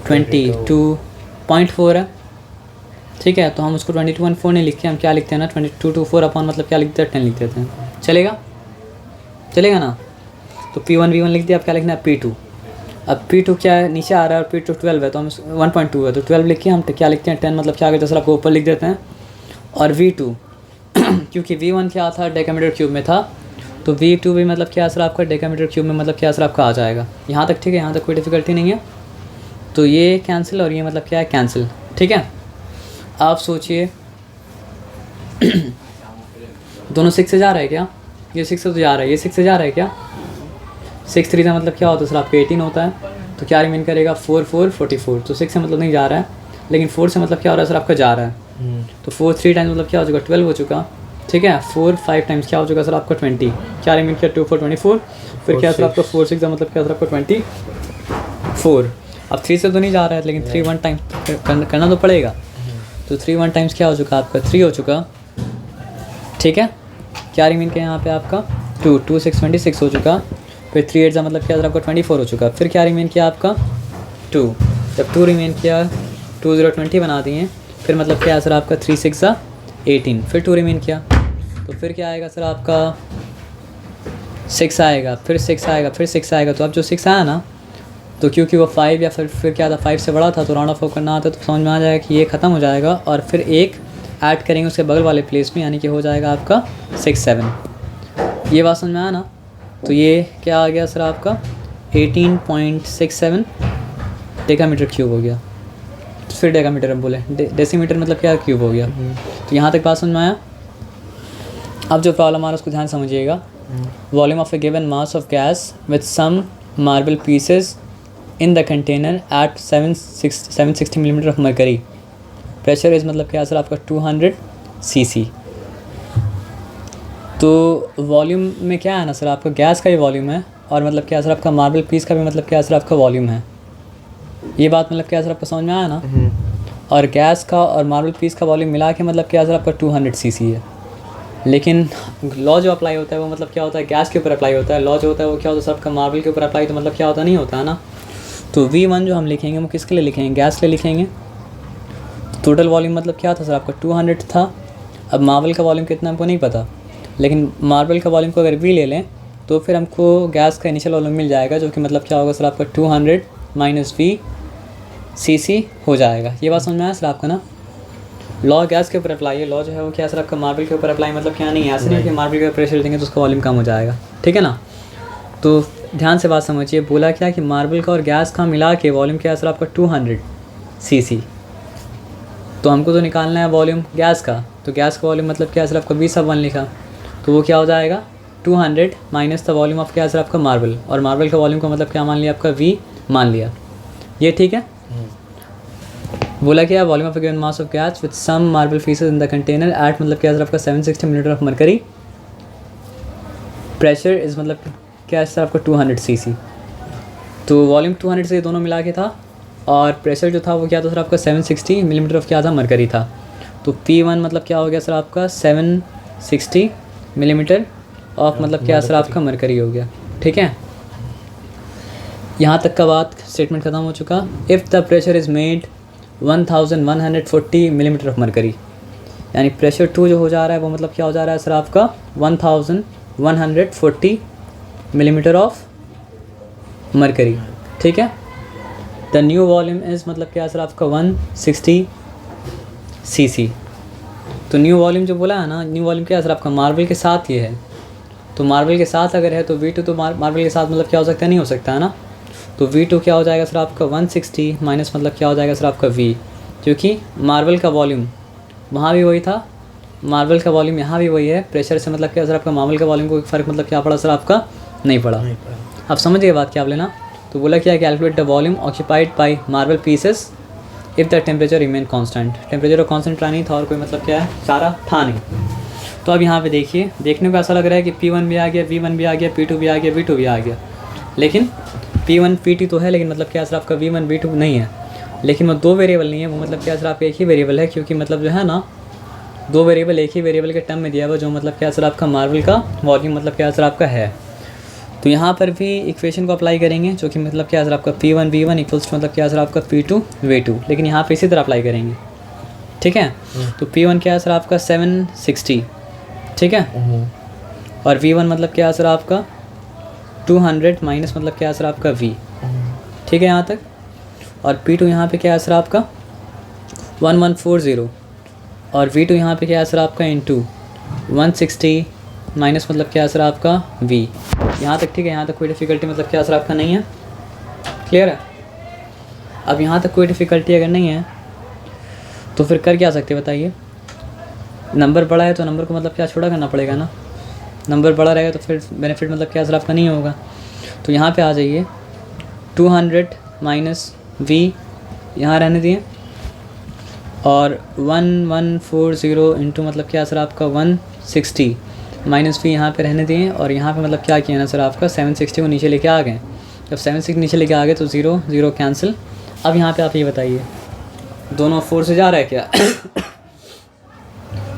22.4 है। ठीक है, तो हम उसको 22.4 नहीं लिखते, हम क्या लिखते हैं ना 22/4 अपॉन मतलब क्या लिखते हैं 10 लिख देते हैं। चलेगा, चलेगा ना। तो P1 V1 लिख दिया, अब क्या लिखना है P2। अब P2 क्या है, नीचे आ रहा है और P2 12 है, तो हम 1.2 है तो 12 लिख के हम क्या लिखते हैं 10 मतलब क्या आगे सर आपको ऊपर लिख देते हैं। और V2 क्योंकि V1 क्या था डेकामीटर क्यूब में था, तो V2 भी मतलब क्या सर आपका डेकामीटर क्यूब में मतलब क्या सर आपका आ जाएगा। यहाँ तक ठीक है, यहाँ तक कोई डिफिकल्टी नहीं है। तो ये कैंसिल और ये मतलब क्या है कैंसिल। ठीक है, आप सोचिए दोनों 6 से जा रहा है क्या, ये 6 से तो जा रहा है, ये 6 से जा रहा है क्या, 6 3 का मतलब क्या होता है सर आपका 18 होता है। तो क्या रिमेन करेगा 4 4 44। तो 6 से मतलब नहीं जा रहा है, लेकिन 4 से मतलब क्या हो रहा है सर आपका जा रहा है। तो 4 3 टाइम्स मतलब क्या हो चुका 12 हो चुका। ठीक है, 4 5 टाइम्स क्या हो चुका सर आपका 20। क्या रिमेन किया 2 4 24। फिर क्या सर आपका 4 6 का मतलब क्या सर आपका 24। अब 3 से तो नहीं जा रहा है, लेकिन 3 1 टाइम्स करना तो पड़ेगा। तो 3 1 टाइम्स क्या हो चुका आपका 3 हो चुका। ठीक है, क्या रिमेन किया यहाँ पे आपका 2 2 6 26 हो चुका। फिर 3 8 का मतलब क्या सर आपका 24 हो चुका। फिर क्या रिमेन किया आपका 2, जब 2 रिमेन किया 2 0 20 बना दिए। फिर मतलब क्या सर आपका 3 6 18। फिर 2 रिमेन किया, तो फिर क्या आएगा सर आपका 6 आएगा, फिर 6 आएगा, फिर 6 आएगा। तो अब जो 6 आया ना, तो क्योंकि वो 5 या फिर क्या था 5 से बड़ा था, तो राउंड ऑफ करना आता, तो समझ में आ जाएगा कि ये ख़त्म हो जाएगा और फिर एक ऐड करेंगे उसके बगल वाले प्लेस में, यानी कि हो जाएगा आपका 6 7। ये बात समझ में आया ना। तो ये क्या आ गया सर आपका 18.67 डेकामीटर क्यूब हो गया। तो फिर डेकामीटर हम बोले, डेसीमीटर मतलब क्या क्यूब हो गया। तो यहाँ तक बात समझ में आया। अब जो प्रॉब्लम आ रहा है उसको ध्यान समझिएगा। Volume of a given mass of gas with some marble pieces in the container at 760 millimeter of mercury. Pressure is मतलब क्या सर आपका 200 cc। तो वॉल्यूम में क्या है ना सर आपका गैस का ही वॉल्यूम है, और मतलब क्या सर आपका मार्बल पीस का भी मतलब क्या सर आपका वॉल्यूम है। ये बात मतलब क्या सर आपको समझ में आया ना। और गैस का और मार्बल पीस का वॉल्यूम मिला के मतलब क्या सर आपका 200 cc है। लेकिन लॉ जो अप्लाई होता है वो मतलब क्या होता है गैस के ऊपर अप्लाई होता है। लॉ जो होता है वो क्या होता है सर आपका मार्बल के ऊपर अप्लाई, तो मतलब क्या होता नहीं होता है ना। तो V1 जो हम लिखेंगे वो किसके लिए लिखेंगे, गैस के लिए लिखेंगे। टोटल वॉल्यूम मतलब क्या था सर आपका 200 था। अब मार्बल का वॉल्यूम कितना हमको नहीं पता, लेकिन मार्बल का वॉल्यूम को अगर V ले लें तो फिर हमको गैस का इनिशियल वॉल्यूम मिल जाएगा, जो कि मतलब क्या होगा सर आपका 200 माइनस V cc हो जाएगा। ये बात समझ में आया सर आपका ना। लॉ गैस के ऊपर अप्लाई है, लॉ जो है वो क्या सर आपका मार्बल के ऊपर अप्लाई मतलब क्या नहीं है, ऐसा नहीं कि मार्बल के ऊपर प्रेशर देंगे तो उसका वॉल्यूम कम हो जाएगा। ठीक है ना। तो ध्यान से बात समझिए, बोला क्या कि मार्बल का और गैस का मिला के वॉल्यूम क्या है सर आपका 200 cc। तो हमको तो निकालना है वॉल्यूम गैस का, तो गैस का वॉल्यूम मतलब क्या है सर आपका V1 लिखा, तो वो क्या हो जाएगा 200 माइनस द वॉल्यूम ऑफ क्या है सर आपका मार्बल, और मार्बल का वॉल्यूम का मतलब क्या मान लिया आपका V मान लिया। ये ठीक है। बोला क्या volume of given mass of gas with some marble pieces in the container at मतलब क्या है सर आपका 760 millimetre of mercury. Pressure is मतलब क्या है सर आपका 200 cc। तो वॉल्यूम 200 से दोनों मिला के था, और प्रेशर जो था वो क्या था सर आपका 760 मिलीमीटर ऑफ क्या था मरकरी था। तो P1 मतलब क्या हो गया सर आपका 760 मिलीमीटर ऑफ मतलब क्या सर आपका मरकरी हो गया। ठीक है, यहाँ तक का बात स्टेटमेंट ख़त्म हो चुका। If the pressure is made 1140 millimetre of mercury, यानी प्रेशर 2 जो हो जा रहा है वो मतलब क्या हो जा रहा है सर आपका 1140 मिलीमीटर ऑफ मरकरी। ठीक है, द न्यू वॉल्यूम इज़ मतलब क्या सर आपका 160 cc। तो न्यू वॉल्यूम जो बोला है ना, न्यू वॉल्यूम क्या है सर आपका मार्बल के साथ ये है। तो मार्बल के साथ अगर है तो V2 तो मार्बल के साथ मतलब क्या हो सकता है, नहीं हो सकता है ना। तो V2 क्या हो जाएगा सर आपका 160 माइनस मतलब क्या हो जाएगा सर आपका V, क्योंकि मार्बल का वॉल्यूम वहाँ भी वही था, मार्बल का वॉल्यूम यहाँ भी वही है। प्रेशर से मतलब क्या सर आपका मार्बल का वॉल्यूम को फ़र्क मतलब क्या पड़ा सर आपका, नहीं पड़ा। आप समझ गए बात क्या आप लेना। तो बोला क्या calculate the volume occupied by marble pieces if the temperature remain constant. Temperature constant रहा नहीं था और कोई मतलब क्या है चारा था नहीं। तो अब यहाँ पे देखिए, देखने को ऐसा लग रहा है कि P1 भी आ गया, V1 भी आ गया, P2 भी आ गया, V2 भी आ गया, लेकिन P1 P2 तो है, लेकिन मतलब क्या सर आपका V1 V2 नहीं है। लेकिन वो दो वेरिएबल नहीं है, वो मतलब क्या सर आपका एक ही वेरिएबल है, क्योंकि मतलब जो है ना दो वेरिएबल एक ही वेरिएबल के टर्म में दिया हुआ, जो मतलब क्या सर आपका मार्बल का वॉल्यूम मतलब क्या सर आपका है। तो यहाँ पर भी इक्वेशन को अप्लाई करेंगे, जो कि मतलब क्या सर आपका P1 V1 इक्वल्स टू मतलब क्या सर आपका P2 V2, लेकिन यहाँ पे इसी तरह अप्लाई करेंगे, ठीक है। तो P1 क्या है सर आपका 760, ठीक है, और V1 मतलब क्या है सर आपका 200 माइनस मतलब क्या है सर आपका V, ठीक है यहाँ तक। और P2 यहाँ पे क्या है सर आपका 1140, और V2 यहाँ पे क्या है सर आपका इंटू 160 माइनस मतलब क्या है सर आपका V, यहाँ तक, ठीक है। यहाँ तक कोई डिफ़िकल्टी मतलब क्या सर आपका नहीं है, क्लियर है। अब यहाँ तक कोई डिफ़िकल्टी अगर नहीं है तो फिर कर क्या सकते बताइए। नंबर बड़ा है तो नंबर को मतलब क्या छोटा करना पड़ेगा ना, नंबर बड़ा रहेगा तो फिर बेनिफिट मतलब क्या सर आपका नहीं होगा। तो यहाँ पे आ जाइए, 200 माइनस V यहाँ रहने दिए, और 1140 इंटू मतलब क्या सर आपका 160 माइनस V यहाँ पे रहने दिए, और यहाँ पे मतलब क्या किया ना सर आपका 760 को नीचे लेके आ गए। जब 760 नीचे लेके आ गए तो 0 0 कैंसिल। अब यहाँ पे आप ये बताइए, दोनों 4 से जा रहा है क्या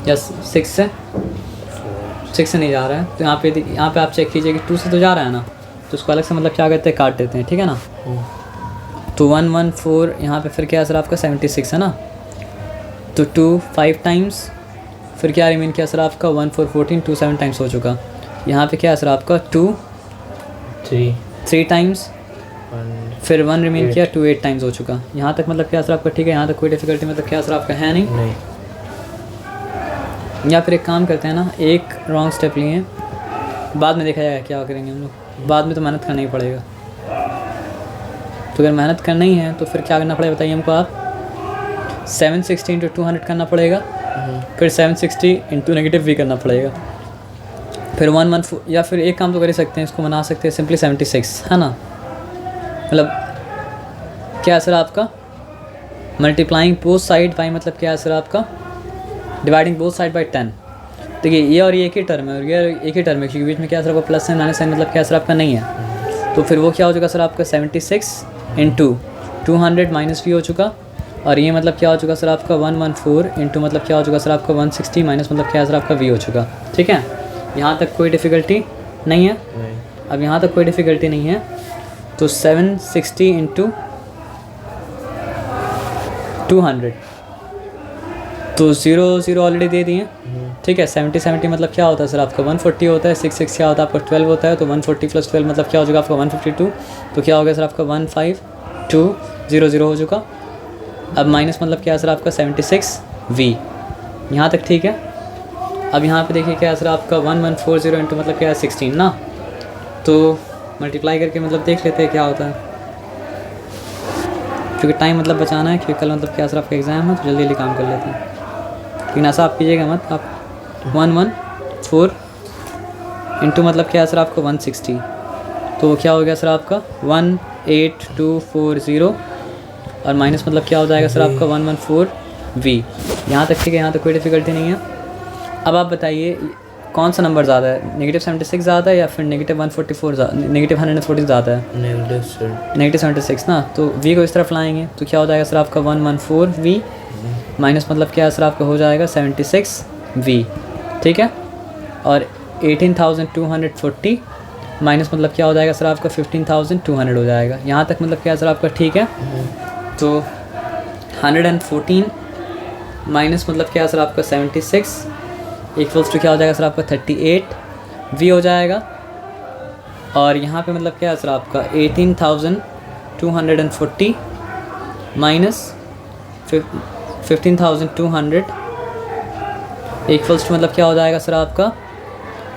या 6 से? 6 से नहीं जा रहा है, तो यहाँ पे आप चेक कीजिए कि 2 से तो जा रहा है ना, तो उसको अलग से मतलब क्या करते हैं, काट देते हैं, ठीक है ना। तो 114 यहाँ पे फिर क्या है सर आपका 76 है ना, तो 2 5 टाइम्स, फिर क्या रिमेन किया सर आपका 1 4 14, 2 7 टाइम्स हो चुका। यहाँ पे क्या है सर आपका 2 3 टाइम्स, फिर 1 रिमेन किया 2 8 टाइम्स हो चुका। यहाँ तक मतलब क्या सर आपका ठीक है, यहाँ तक कोई डिफ़िकल्टी मतलब क्या सर आपका है नहीं। या फिर एक काम करते हैं ना, एक रॉन्ग स्टेप लिए, बाद में देखा जाएगा क्या करेंगे हम लोग, बाद में तो मेहनत करना ही पड़ेगा। तो अगर मेहनत करना ही है तो फिर क्या करना पड़ेगा बताइए हमको आप, 760 इंटू 200 करना पड़ेगा, फिर 760 इंटू नेगेटिव V करना पड़ेगा, फिर 114, या फिर एक काम तो कर ही सकते हैं, इसको बना सकते हैं सिंपली 76, है ना। मतलब क्या सर आपका मल्टीप्लाइंग बोथ साइड बाई मतलब क्या है सर आपका डिवाइडिंग बोथ साइड बाई 10। देखिए ये और ये एक ही टर्म है और ये एक ही टर्म है, क्योंकि बीच में क्या सर आपका प्लस है माइनस है मतलब क्या सर आपका नहीं है। तो फिर वो क्या हो चुका सर आपका 76 इंटू 200 माइनस V हो चुका, और ये मतलब क्या हो चुका सर आपका 114 इंटू मतलब क्या हो चुका सर आपका 160 माइनस मतलब क्या सर आपका V हो चुका, ठीक है। यहाँ तक कोई डिफ़िकल्टी नहीं है। अब यहाँ तक कोई डिफ़िकल्टी नहीं है, तो 760 इंटू 200, तो 0 0 ऑलरेडी दे दिए, ठीक है। 70 70 मतलब क्या होता है सर आपका 140 होता है, 6 6 क्या होता है आपका 12 होता है, तो 140 प्लस 12 मतलब क्या हो जाएगा आपका 152, तो क्या हो गया सर आपका 15200 हो चुका। अब माइनस मतलब क्या है सर आपका 76 V, यहाँ तक ठीक है। अब यहाँ पे देखिए क्या है सर आपका 1140 इंटू मतलब क्या है 16 ना, तो मल्टीप्लाई करके मतलब देख लेते हैं क्या होता है, क्योंकि टाइम मतलब बचाना है, क्योंकि कल मतलब क्या सर आपका एग्ज़ाम है, तो जल्दी जल्दी काम कर लेते हैं। लेकिन ऐसा आप कीजिएगा मत, आप 114 इंटू मतलब क्या है सर आपका 160, तो क्या हो गया सर आपका 18240, और माइनस मतलब क्या हो जाएगा सर आपका 114 V। यहाँ तक ठीक है, यहाँ तक कोई डिफ़िकल्टी नहीं है। अब आप बताइए कौन सा नंबर ज़्यादा है, नेगेटिव 76 ज़्यादा है या फिर नेगेटिव 144 नेगेटिव 140 ज़्यादा है? नेगेटिव 76 ना, तो V को इस तरफ लाएंगे तो क्या हो जाएगा सर आपका 114 V माइनस मतलब क्या है सर आपका हो जाएगा 76 V, ठीक है। और 18,240 माइनस मतलब क्या हो जाएगा सर आपका 15,200 हो जाएगा। यहाँ तक मतलब क्या है सर आपका ठीक है। तो 114 माइनस मतलब क्या है सर आपका 76 इक्वल्स टू क्या हो जाएगा सर आपका 38 V हो जाएगा। और यहाँ पे मतलब क्या है सर आपका 18,240 माइनस 15,200 इक्वल्स टू मतलब क्या हो जाएगा सर आपका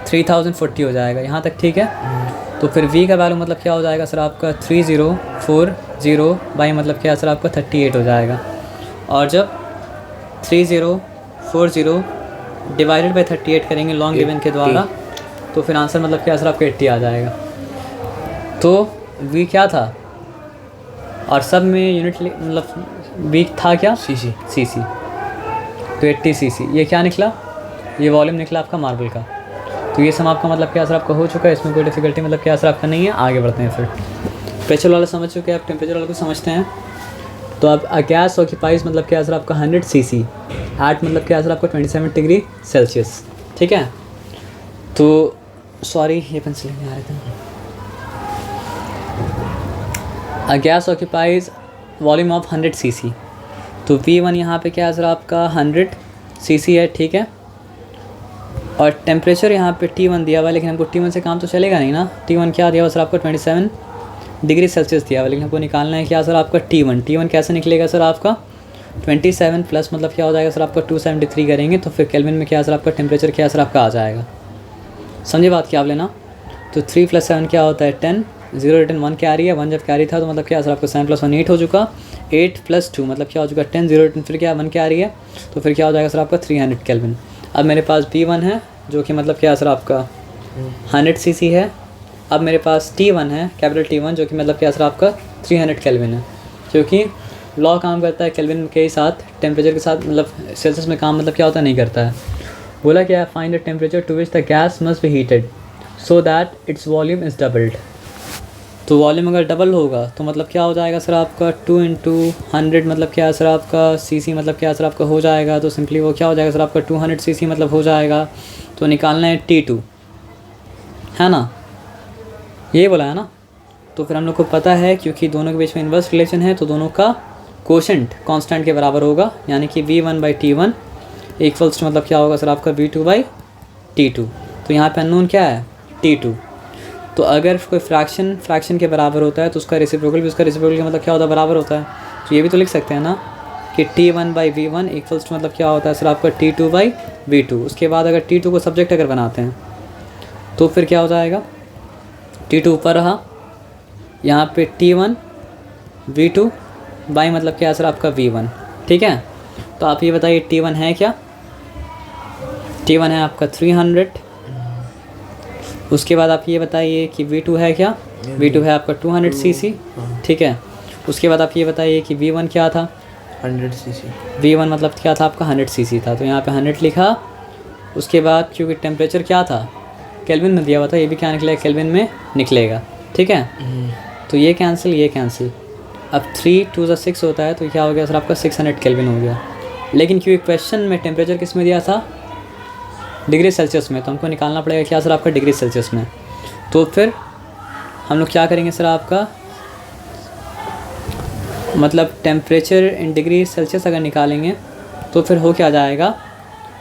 3040 हो जाएगा। यहाँ तक ठीक है। तो फिर V का वैल्यू मतलब क्या हो जाएगा सर आपका 3040 बाई मतलब क्या है सर आपका 38 हो जाएगा। और जब 3040 डिवाइडेड बाई 38 करेंगे लॉन्ग डिवीजन के द्वारा, तो फिर आंसर मतलब क्या सर आपका 80 आ जाएगा। तो V क्या था और सब में यूनिट मतलब V था क्या? CC। तो 80 CC ये क्या निकला, ये वॉल्यूम निकला आपका मार्बल का। तो ये सम आपका मतलब क्या सर आपका हो चुका है, इसमें कोई डिफिकल्टी मतलब क्या सर आपका नहीं है। आगे बढ़ते हैं फिर। प्रेशर वाला समझ चुके हैं आप, टेम्परेचर वाला को समझते हैं। तो अब अ गैस ऑक्यूपाइज मतलब क्या सर आपका 100 cc एट मतलब क्या सर आपका 27 डिग्री सेल्सियस। ठीक है, तो सॉरी ये पेंसिल नहीं आ रहे थे। A gas occupies volume of 100 cc। तो V1 यहाँ पे क्या है सर आपका 100 cc है। ठीक है, और टेम्परेचर यहाँ पे T1 दिया हुआ है, लेकिन हमको T1 से काम तो चलेगा नहीं ना। T1 क्या दिया हुआ सर आपको 27 डिग्री सेल्सियस दिया हुआ है, लेकिन हमको निकालना है क्या सर आपका T1 कैसे निकलेगा सर आपका 27 प्लस मतलब क्या हो जाएगा सर आपका 273 करेंगे तो फिर केल्विन में क्या सर आपका टेम्परेचर क्या सर आपका आ जाएगा। समझे बात क्या आप लेना। तो 3 + 7 क्या होता है 10, 0 रिटर्न 1 कैरी है, 1 जब कैरी था तो मतलब क्या सर आपका 7 + 1 8 हो चुका, 8 + 2 मतलब क्या हो चुका 10, 0 रिटर्न फिर क्या 1 कैरी है, तो फिर क्या हो जाएगा सर आपका 300 केल्विन। अब मेरे पास B1 है जो कि मतलब क्या सर आपका 100 cc है। अब मेरे पास T1 है, कैपिटल T1 जो कि मतलब क्या सर आपका 300 केल्विन है, क्योंकि लॉ काम करता है केल्विन के साथ, टेम्परेचर के साथ मतलब सेल्सियस में काम मतलब क्या होता है नहीं करता है। बोला क्या है find the temperature to which the gas must be heated so that its volume is doubled. तो वॉल्यूम अगर डबल होगा तो मतलब क्या हो जाएगा सर आपका 2 × 100 मतलब क्या सर आपका cc मतलब क्या सर आपका हो जाएगा। तो सिंपली वो क्या हो जाएगा सर आपका 200 cc मतलब हो जाएगा। तो निकालना है T2 है ना, ये बोला है ना। तो फिर हम लोग को पता है क्योंकि दोनों के बीच में इन्वर्स रिलेशन है तो दोनों का कोशेंट कांस्टेंट के बराबर होगा, यानी कि V1/T1 इक्वल्स मतलब क्या होगा सर आपका V2/T2। तो यहाँ पे अननोन क्या है T2। तो अगर कोई फ्रैक्शन के बराबर होता है तो उसका रेसिप्रोकल भी उसका रेसिप्रोकल का मतलब क्या होता है बराबर होता है। तो ये भी तो लिख सकते हैं ना कि T1/V1 इक्वल्स मतलब क्या होता है सर आपका T2/V2। उसके बाद अगर T2 को सब्जेक्ट अगर बनाते हैं तो फिर क्या हो जाएगा, T2 ऊपर रहा, यहाँ पे T1 V2 बाई मतलब क्या सर आपका V1। ठीक है, तो आप ये बताइए T1 है क्या, T1 है आपका 300। उसके बाद आप ये बताइए कि V2 है क्या, V2 है आपका 200 cc। ठीक है, उसके बाद आप ये बताइए कि V1 क्या था 100 cc। V1 मतलब क्या था आपका 100 cc था, तो यहाँ पे 100 लिखा। उसके बाद क्योंकि टेम्परेचर क्या था केल्विन में दिया हुआ था, ये भी क्या निकलेगा केल्विन में निकलेगा। ठीक है, तो ये कैंसिल ये कैंसिल। अब 3 × 2 = 6 होता है, तो क्या हो गया सर आपका 600 केल्विन हो गया। लेकिन क्योंकि क्वेश्चन में टेम्परेचर किस में दिया था डिग्री सेल्सियस में, तो हमको निकालना पड़ेगा क्या सर आपका डिग्री सेल्सियस में। तो फिर हम लोग क्या करेंगे सर आपका मतलब टेम्परेचर इन डिग्री सेल्सियस अगर निकालेंगे तो फिर हो क्या जाएगा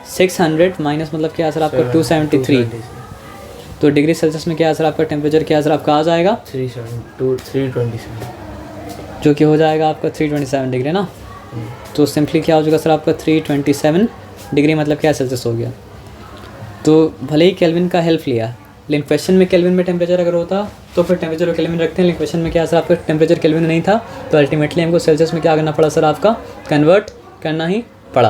600 माइनस मतलब क्या सर आपका 273। तो डिग्री सेल्सियस में क्या सर आपका टेम्परेचर क्या सर आपका आ जाएगा 327 जो कि हो जाएगा आपका 327 डिग्री ना। तो सिंपली क्या हो जाएगा सर आपका 327 डिग्री मतलब क्या सेल्सियस हो गया। तो भले ही केल्विन का हेल्प लिया, लेकिन क्वेश्चन में केल्विन में टेम्परेचर अगर होता तो फिर टेम्परेचर केल्विन रखते हैं, लेकिन क्वेश्चन में क्या सर आपका टेम्परेचर केल्विन नहीं था, तो अल्टीमेटली हमको सेल्सियस में क्या करना पड़ा सर आपका कन्वर्ट करना ही पड़ा।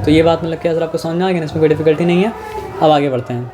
तो ये बात मतलब क्या सर आपको समझ में आ गया, इसमें कोई डिफिकल्टी नहीं है। अब आगे बढ़ते हैं।